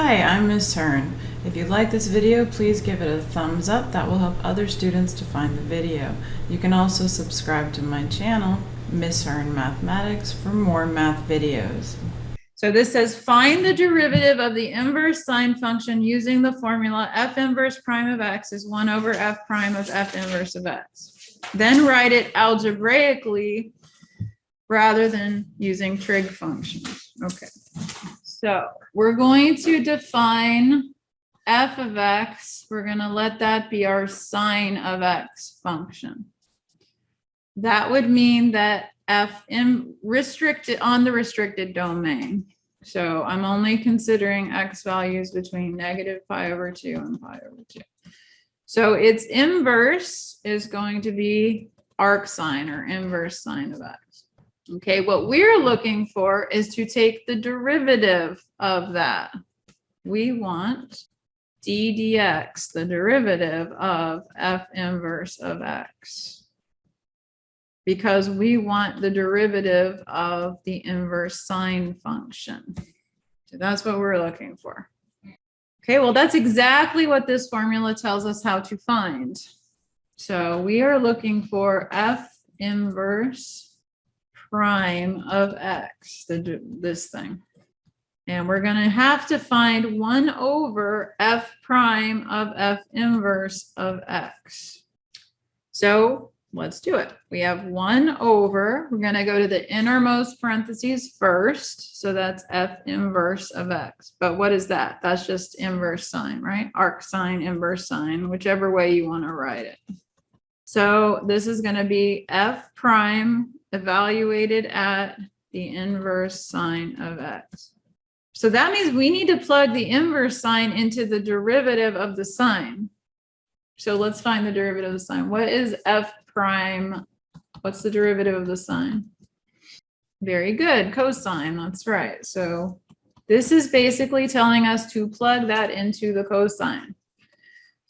Hi, I'm Miss Hearn. If you like this video, please give it a thumbs up. That will help other students to find the video. You can also subscribe to my channel, Miss Hearn Mathematics, for more math videos. So this says find the derivative of the inverse sine function using the formula f inverse prime of x is 1 over f prime of f inverse of x. Then write it algebraically rather than using trig functions. Okay. So we're going to define f of x. We're going to let that be our sine of x function. That would mean that f in restricted on the restricted domain. So I'm only considering x values between negative pi over 2 and pi over 2. So its inverse is going to be arcsine or inverse sine of x. Okay, what we're looking for is to take the derivative of that. We want d dx, the derivative of f inverse of x, because we want the derivative of the inverse sine function. So that's what we're looking for. Okay, well, that's exactly what this formula tells us how to find. So we are looking for f inverse prime of x, this thing. And we're going to have to find 1 over f prime of f inverse of x. So let's do it. We have 1 over, we're going to go to the innermost parentheses first. So that's f inverse of x. But what is that? That's just inverse sine, right? Arcsine, inverse sine, whichever way you want to write it. So this is going to be f prime evaluated at the inverse sine of x. So that means we need to plug the inverse sine into the derivative of the sine. So let's find the derivative of the sine. What is f prime? What's the derivative of the sine? Very good, cosine, that's right. So this is basically telling us to plug that into the cosine.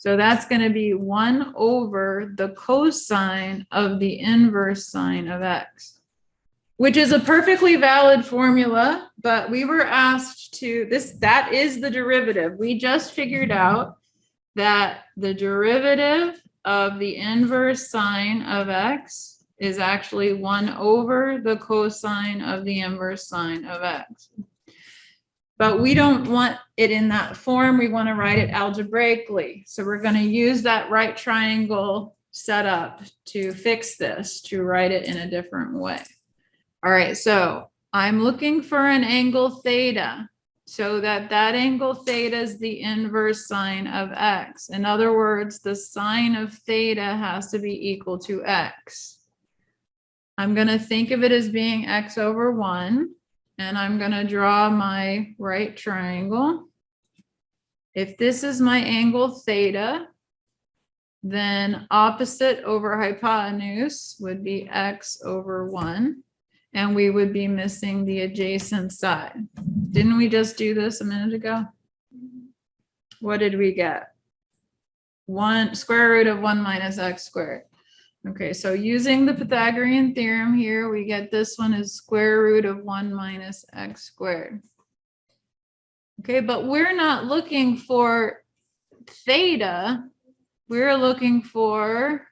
So that's going to be 1 over the cosine of the inverse sine of x, which is a perfectly valid formula, but we were asked to, that is the derivative. We just figured out that the derivative of the inverse sine of x is actually 1 over the cosine of the inverse sine of x. But we don't want it in that form. We want to write it algebraically. So we're going to use that right triangle setup to fix this, to write it in a different way. All right, so I'm looking for an angle theta, so that angle theta is the inverse sine of x. In other words, the sine of theta has to be equal to x. I'm going to think of it as being x over 1. And I'm going to draw my right triangle. If this is my angle theta, then opposite over hypotenuse would be x over 1. And we would be missing the adjacent side. Didn't we just do this a minute ago? What did we get? 1 square root of 1 minus x squared. Okay, so using the Pythagorean theorem here, we get this one is square root of 1 minus x squared. Okay, but we're not looking for theta. We're looking for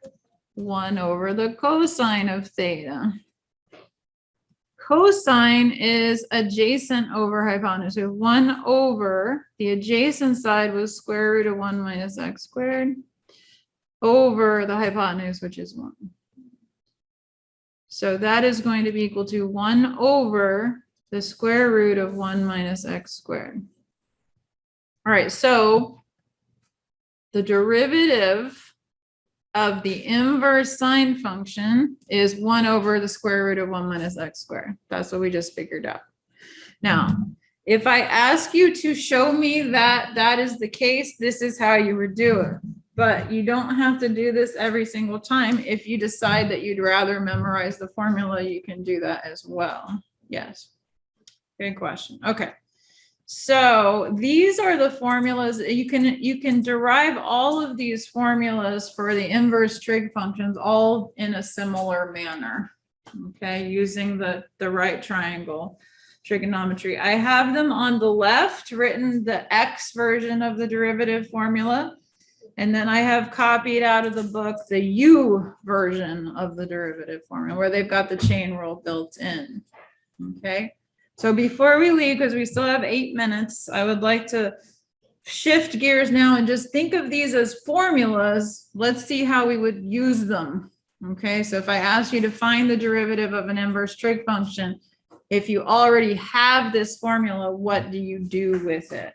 1 over the cosine of theta. Cosine is adjacent over hypotenuse. So 1 over, the adjacent side was square root of 1 minus x squared, over the hypotenuse, which is 1. So that is going to be equal to 1 over the square root of 1 minus x squared. All right, so the derivative of the inverse sine function is 1 over the square root of 1 minus x squared. That's what we just figured out. Now, if I ask you to show me that that is the case, this is how you would do it. But you don't have to do this every single time. If you decide that you'd rather memorize the formula, you can do that as well. Yes. Good question. Okay. So these are the formulas. You can derive all of these formulas for the inverse trig functions all in a similar manner. Okay, using the right triangle trigonometry. I have them on the left, written the X version of the derivative formula. And then I have copied out of the book the U version of the derivative formula, where they've got the chain rule built in. Okay. So before we leave, because we still have 8 minutes, I would like to shift gears now and just think of these as formulas. Let's see how we would use them. Okay. So if I ask you to find the derivative of an inverse trig function, if you already have this formula, what do you do with it?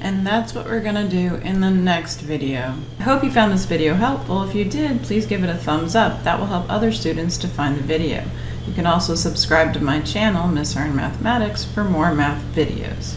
And that's what we're going to do in the next video. I hope you found this video helpful. If you did, please give it a thumbs up. That will help other students to find the video. You can also subscribe to my channel, Miss Earn Mathematics, for more math videos.